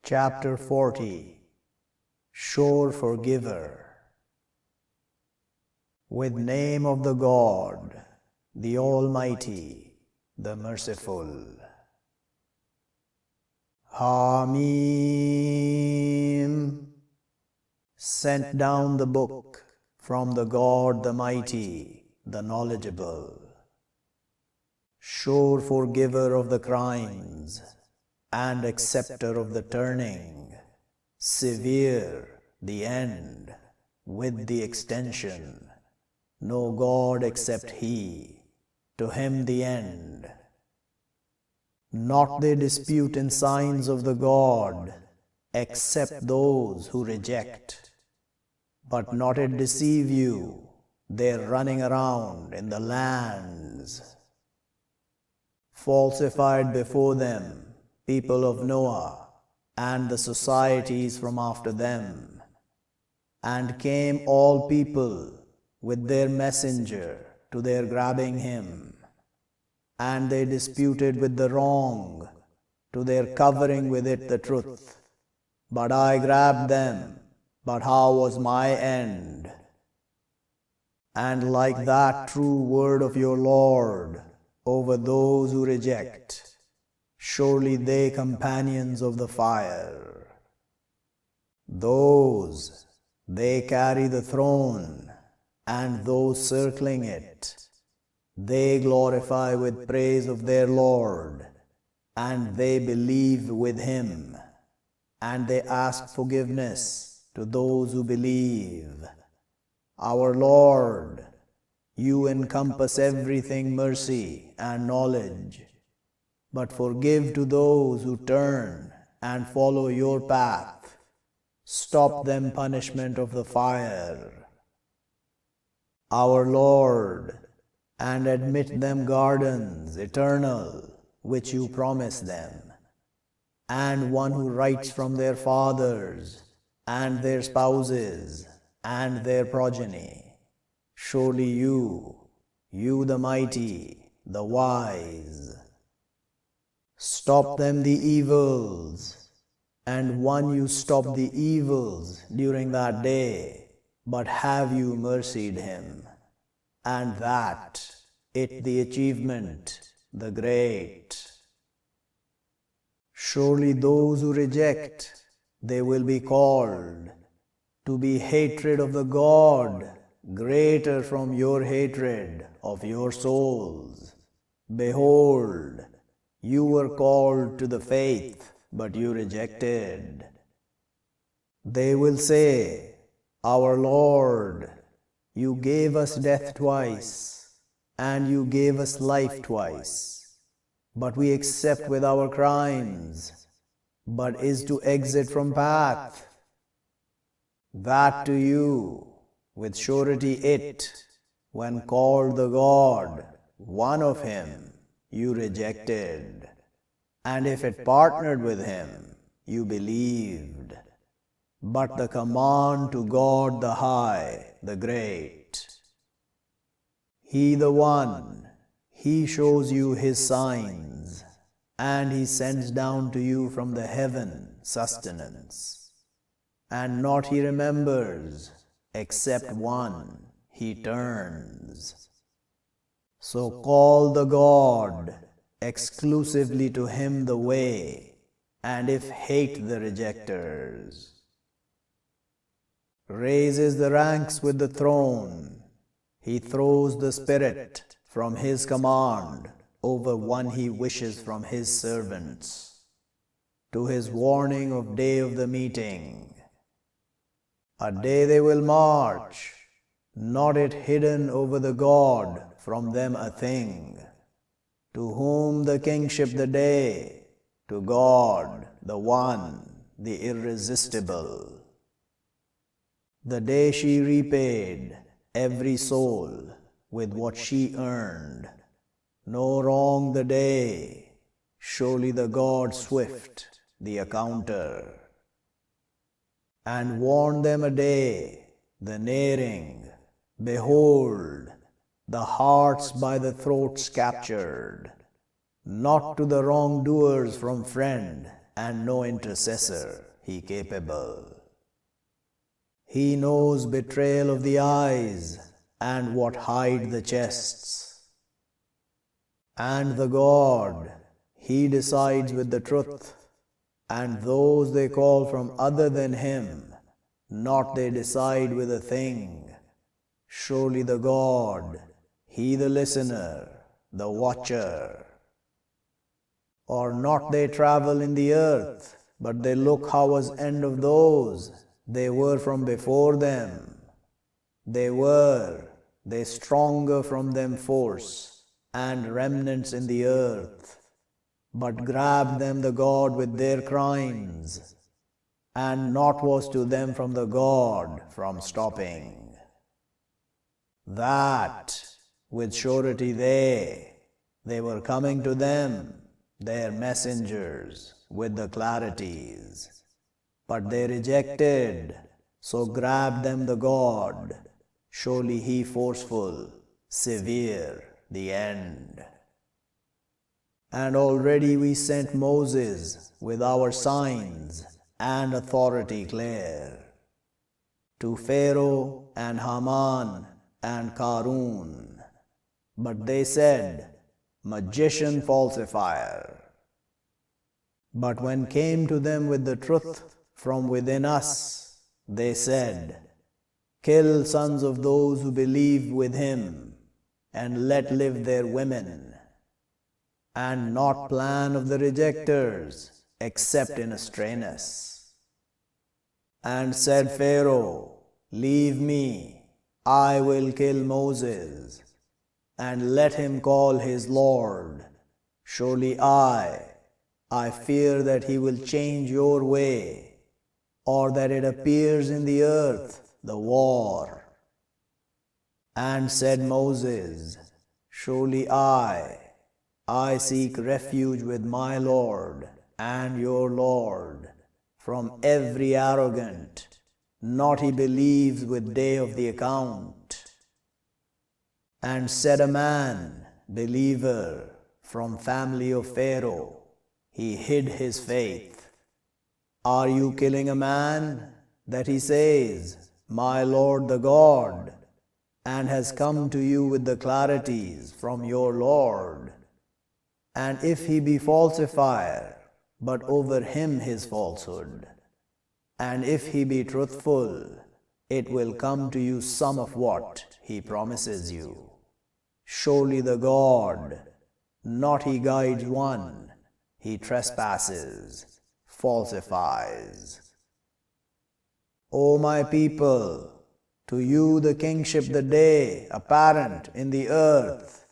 Chapter 40 Sure Forgiver. With name of the God, the Almighty, the Merciful. Hamim. Sent down the book from the God the Mighty, the Knowledgeable. Sure Forgiver of the crimes, and acceptor of the turning, severe the end, with the extension, no God except He, to Him the end. Not they dispute in signs of the God, except those who reject. But not it deceive you, they're running around in the lands. Falsified before them, people of Noah, and the societies from after them. And came all people with their messenger to their grabbing him. And they disputed with the wrong, to their covering with it the truth. But I grabbed them, but how was my end? And like that true word of your Lord, over those who reject, surely they companions of the fire. Those, they carry the throne, and those circling it. They glorify with praise of their Lord, and they believe with Him, and they ask forgiveness to those who believe. Our Lord, You encompass everything mercy and knowledge. But forgive to those who turn and follow Your path. Stop them punishment of the fire. Our Lord, and admit them gardens eternal, which You promise them, and one who writes from their fathers, and their spouses, and their progeny. Surely You the mighty, the wise. Stop them the evils, and one You stop the evils during that day, but have You mercied him, and that, it the achievement, the great. Surely those who reject, they will be called, to be hatred of the God, greater from your hatred of your souls. Behold, you were called to the faith, but you rejected. They will say, Our Lord, You gave us death twice, and You gave us life twice, but we accept with our crimes, but is to exit from path. That to You, with surety it, when called the God, one of Him, You rejected, and if it partnered with Him, you believed. But the command to God the High, the Great. He the One, He shows you His signs, and He sends down to you from the heaven sustenance. And not He remembers, except one, He turns. So call the God, exclusively to Him the way, and if hate the rejectors. Raises the ranks with the throne, He throws the Spirit from His command over one He wishes from His servants, to His warning of day of the meeting. A day they will march, not it hidden over the God from them a thing. To whom the kingship the day, to God, the One, the Irresistible. The day she repaid every soul with what she earned. No wrong the day, surely the God swift, the accounter. And warned them a day, the nearing, behold, the hearts by the throats captured, not to the wrongdoers from friend, and no intercessor he capable. He knows betrayal of the eyes and what hide the chests. And the God, he decides with the truth, and those they call from other than him, not they decide with a thing. Surely the God, he the listener, the watcher. Or not they travel in the earth, but they look how was end of those they were from before them. They stronger from them force, and remnants in the earth, but grabbed them the God with their crimes, and naught was to them from the God from stopping. That, with surety they were coming to them, their messengers, with the clarities. But they rejected, so grabbed them the God. Surely he forceful, severe, the end. And already we sent Moses with our signs and authority clear to Pharaoh and Haman and Karun. But they said, magician falsifier. But when came to them with the truth from within us, they said, kill sons of those who believe with him, and let live their women, and not plan of the rejectors, except in astrayness. And said Pharaoh, leave me, I will kill Moses, and let him call his Lord. Surely I fear that he will change your way, or that it appears in the earth, the war. And said Moses, surely I seek refuge with my Lord and your Lord from every arrogant, not he believes with day of the account. And said a man, believer, from family of Pharaoh, he hid his faith. Are you killing a man that he says, my Lord the God, and has come to you with the clarities from your Lord? And if he be falsifier, but over him his falsehood, and if he be truthful, it will come to you some of what he promises you. Surely the God, not he guides one, he trespasses, falsifies. O my people, to you the kingship the day apparent in the earth,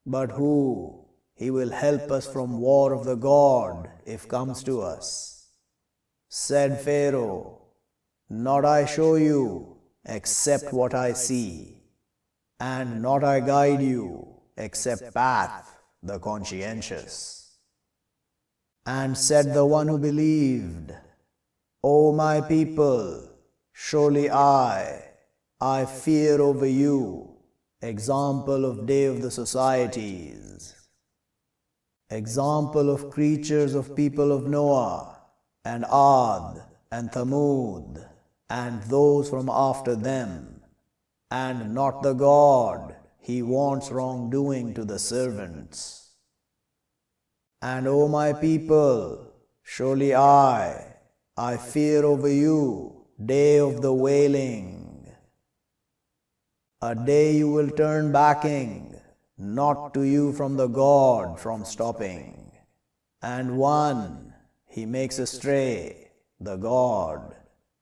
but who? He will help us from war of the God if comes to us. Said Pharaoh, not I show you, except what I see, and not I guide you, except path, the conscientious. And said the one who believed, O my people, surely I fear over you, example of day of the societies, example of creatures of people of Noah, and Ad, and Thamud, and those from after them, and not the God, he wants wrongdoing to the servants. And O my people, surely I fear over you, day of the wailing, a day you will turn backing, not to you from the God from stopping. And one he makes astray, the God,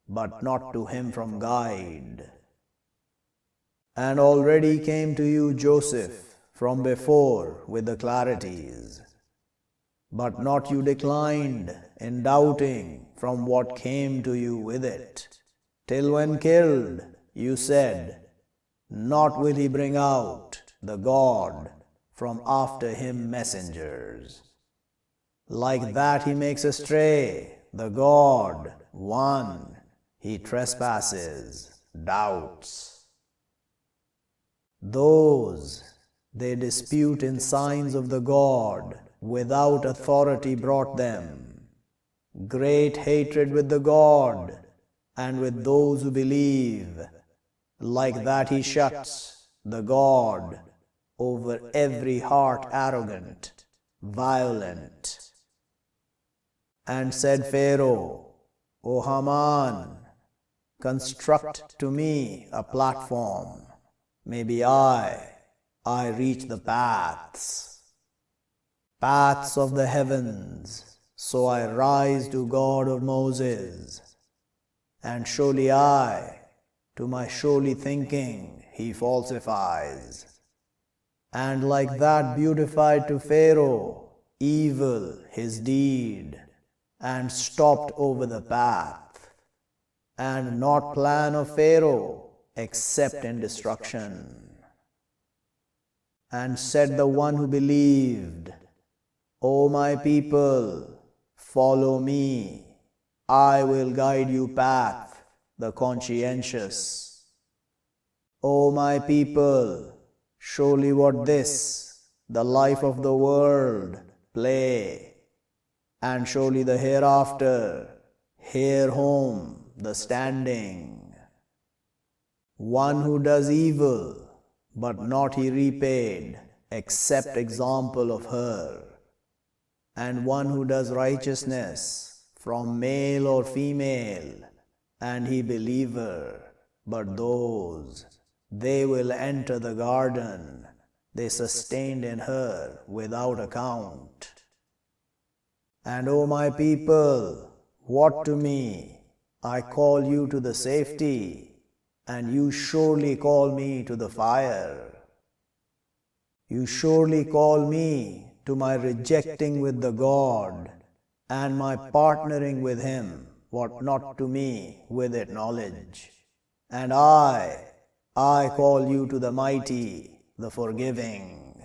but not to him from guide. And already came to you Joseph from before with the clarities, but not you declined in doubting from what came to you with it, till when killed you said, not will he bring out the God from after him messengers. Like that he makes astray, the God, one, he trespasses, doubts. Those, they dispute in signs of the God, without authority brought them. great hatred with the God and with those who believe. Like that he shuts the God over every heart arrogant, violent. And said Pharaoh, O Haman, construct to me a platform. Maybe I reach the paths of the heavens, so I rise to God of Moses. And surely to my surely thinking, he falsifies. And like that beautified to Pharaoh evil his deed, and stopped over the path, and not plan of Pharaoh except in destruction. And said the one who believed, O my people, follow me, I will guide you path, the conscientious. O my people, surely what this, the life of the world, play, and surely the hereafter, here home, the standing. One who does evil, but not he repaid, except example of her. And one who does righteousness, from male or female, and he believer, but those, they will enter the garden, they sustained in her without account. And O my people, what to me? I call you to the safety, and you surely call me to the fire. You surely call me to my rejecting with the God, and my partnering with him, what not to me with it knowledge. And I call you to the mighty, the forgiving.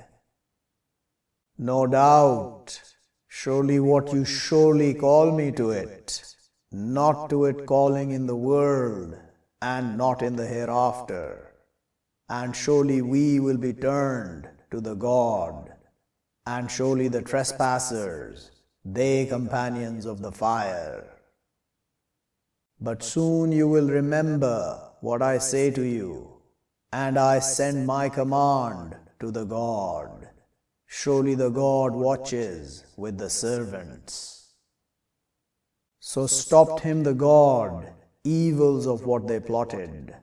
No doubt, surely what you surely call me to it, not to it calling in the world, and not in the hereafter. And surely we will be turned to the God, and surely the trespassers, they companions of the fire. But soon you will remember what I say to you, and I send my command to the God. Surely the God watches with the servants. So stopped him the God, evils of what they plotted,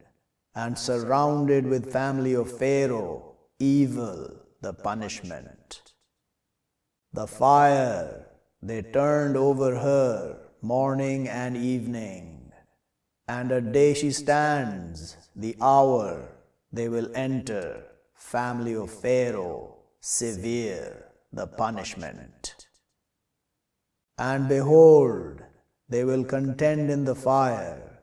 and surrounded with family of Pharaoh, evil the punishment. The fire they turned over her morning and evening, and a day she stands, the hour they will enter, family of Pharaoh, severe the punishment. And behold, they will contend in the fire,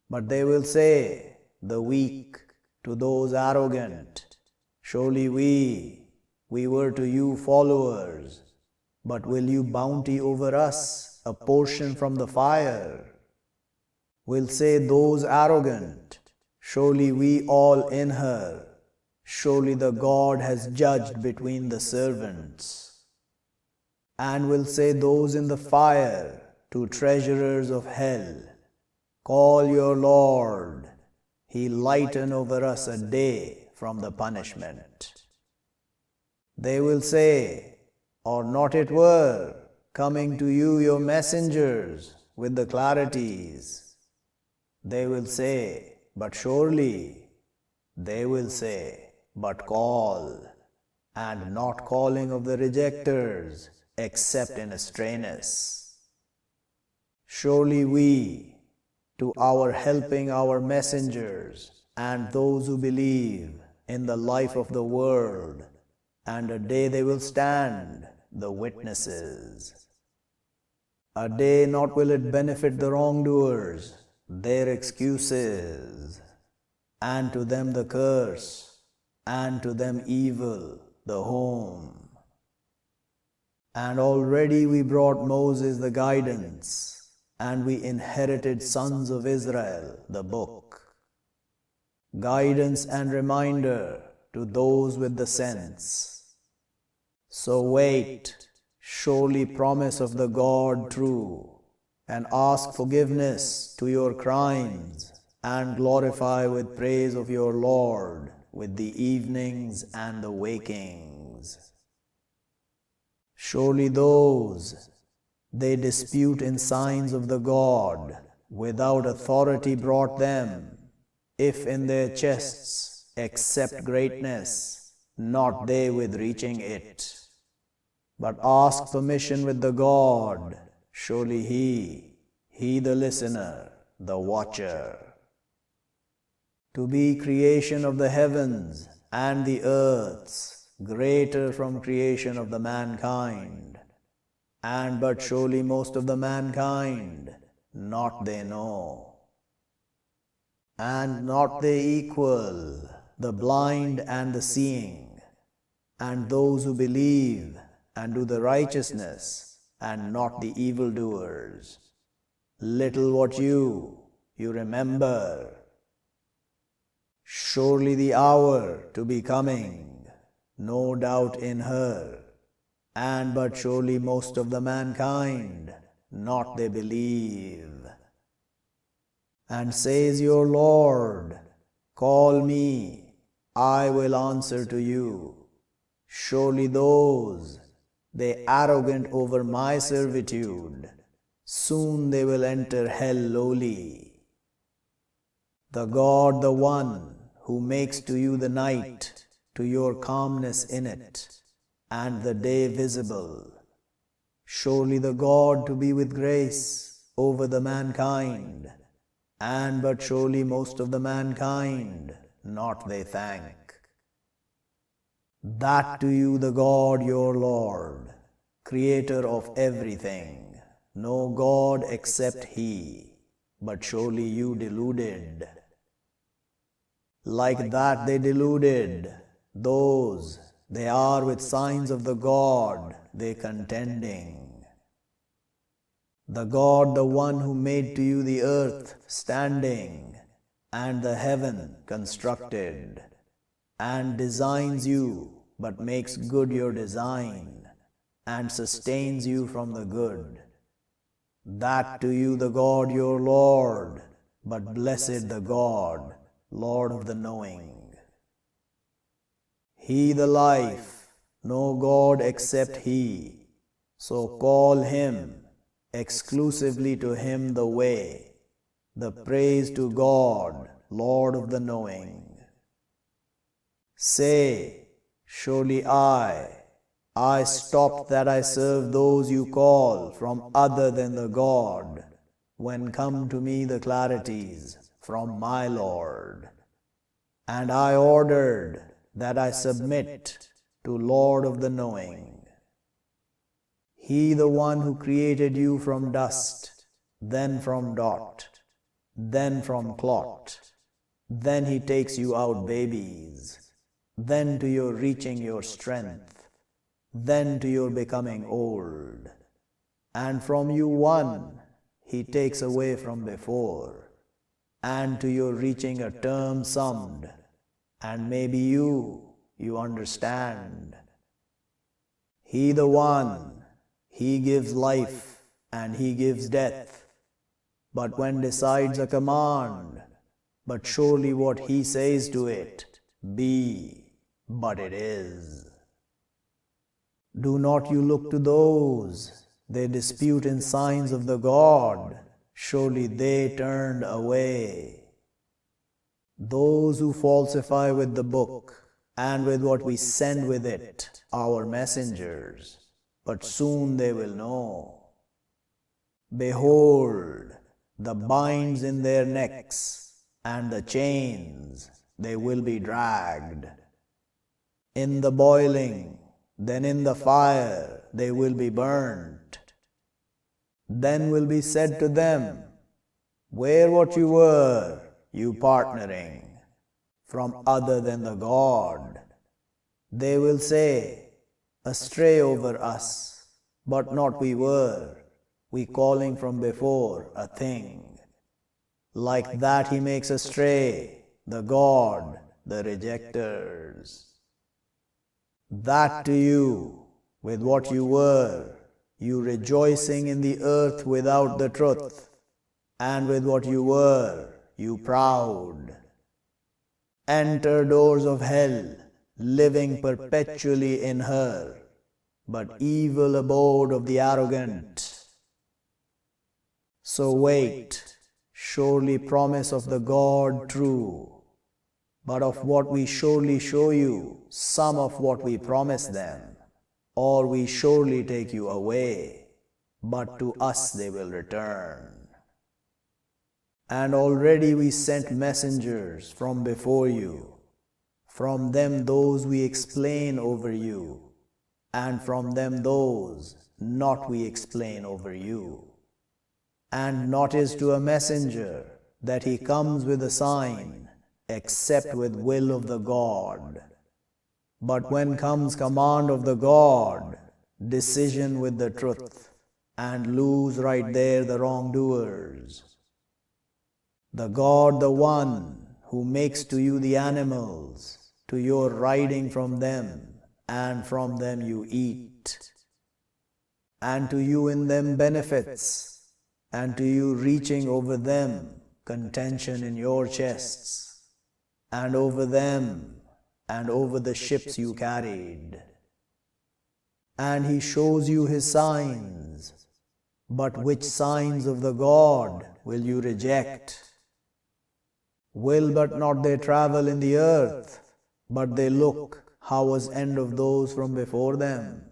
but they will say, the weak, to those arrogant, surely we were to you followers, but will you bounty over us a portion from the fire? Will say those arrogant, surely we all in her, surely the God has judged between the servants. And will say those in the fire to treasurers of hell, call your Lord, he lighten over us a day from the punishment. They will say, or not it were, coming to you your messengers with the clarities. They will say, but surely, they will say, but call, and not calling of the rejectors, except in astreyness. Surely we, to our helping our messengers, and those who believe in the life of the world, and a day they will stand, the witnesses. A day not will it benefit the wrongdoers, their excuses, and to them the curse, and to them evil, the home. And already we brought Moses the guidance, and we inherited sons of Israel the book. Guidance and reminder to those with the sense. So wait, surely promise of the God true, and ask forgiveness to your crimes, and glorify with praise of your Lord with the evenings and the wakings. Surely those, they dispute in signs of the God, without authority brought them, if in their chests accept greatness, not they with reaching it. But ask permission with the God, surely He the listener, the watcher. To be creation of the heavens and the earths, greater from creation of the mankind, and but surely most of the mankind, not they know. And not they equal, the blind and the seeing, and those who believe and do the righteousness, and not the evildoers. Little what you remember. Surely the hour to be coming, no doubt in her, and but surely most of the mankind, not they believe. And says your Lord, call me, I will answer to you. Surely those, they arrogant over my servitude, soon they will enter hell lowly. The God, the one who makes to you the night, to your calmness in it, and the day visible. Surely the God to be with grace over the mankind, and but surely most of the mankind, not they thank. That to you the God your Lord, creator of everything, no God except He, but surely you deluded. Like that they deluded, those, they are with signs of the God, they contending. The God, the one who made to you the earth standing, and the heaven constructed, and designs you, but makes good your design, and sustains you from the good. That to you the God your Lord, but blessed the God, Lord of the knowing. He the life, no God except He, so call Him, exclusively to Him the way, the praise to God, Lord of the knowing. Say, surely I stopped that I serve those you call from other than the God, when come to me the clarities from my Lord. And I ordered that I submit to Lord of the knowing. He the one who created you from dust, then from dot, then from clot, then He takes you out babies, then to your reaching your strength, then to your becoming old, and from you one He takes away from before, and to your reaching a term summed, and maybe you understand. He the one, He gives life and He gives death, but when decides a command, but surely what He says to it, be, but it is. Do not you look to those, they dispute in signs of the God, surely they turned away. Those who falsify with the book, and with what we send with it, our messengers, but soon they will know. Behold, the binds in their necks, and the chains, they will be dragged. In the boiling, then in the fire they will be burnt. Then will be said to them, where what you were, you partnering, from other than the God. They will say, astray over us, but not we were, we calling from before a thing. Like that He makes astray, the God, the rejectors. That to you, with what you were, you rejoicing in the earth without the truth, and with what you were, you proud. Enter doors of hell, living perpetually in her, but evil abode of the arrogant. So wait, surely promise of the God true, but of what we surely show you, some of what we promise them, or we surely take you away, but to us they will return. And already we sent messengers from before you, from them those we explain over you, and from them those not we explain over you. And not is to a messenger that he comes with a sign, except with will of the God. But when comes command of the God, decision with the truth, and lose right there the wrongdoers. The God, the one who makes to you the animals, to your riding from them, and from them you eat. And to you in them benefits, and to you reaching over them contention in your chests, and over them, and over the ships you carried. And he shows you his signs, but which signs of the God will you reject? Will but not they travel in the earth, but they look how was end of those from before them.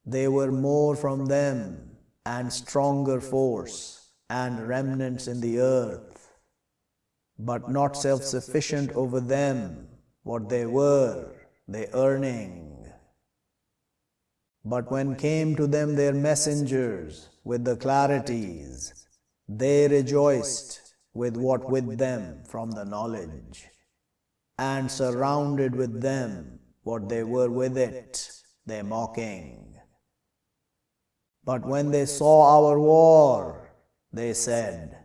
They were more from them, and stronger force, and remnants in the earth, but not self-sufficient over them, what they were, they earning. But when came to them their messengers with the clarities, they rejoiced with what with them from the knowledge, and surrounded with them what they were with it, they mocking. But when they saw our war, they said,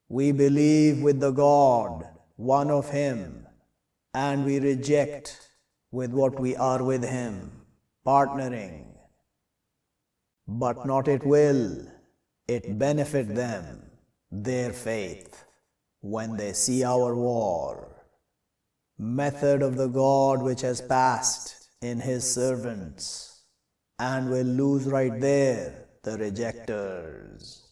we believe with the God, one of him, and we reject with what we are with him, partnering. But not it will, it benefit them, their faith, when they see our war. Method of the God which has passed in his servants, and will lose right there the rejectors.